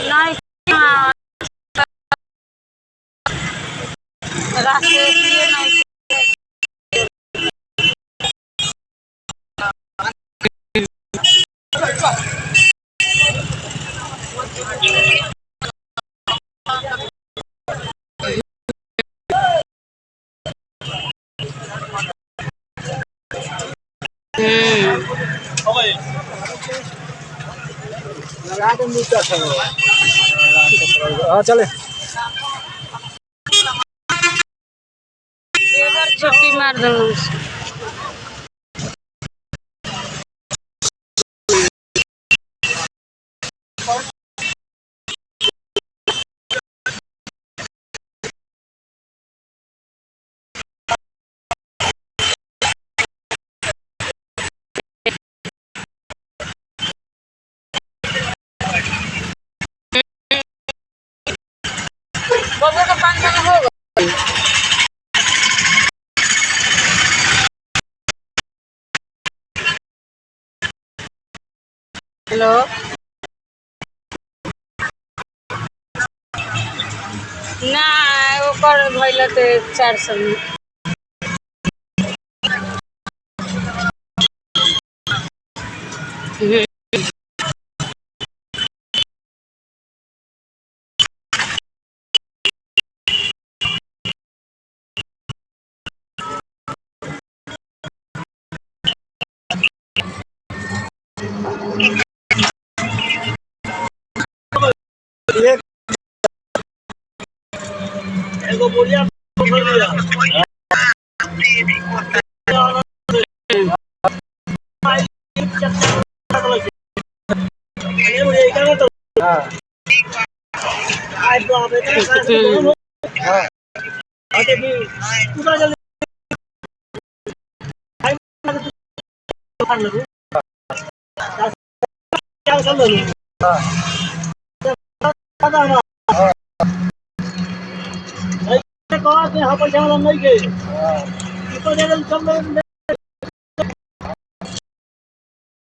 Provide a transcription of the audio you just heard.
नहीं रास्ते इसलिए नहीं लगा दे नीचे हाँ चले छुट्टी मार दो बबू का 500 में होगा। हेलो ना ओकर भइल ते 400 में एगो बोलिया आज तो आप हाँ अरे भी पूरा जल्दी क्या चल रही है पता ना कहा कि यहाँ पर जाना नहीं गए तो जल्दी चल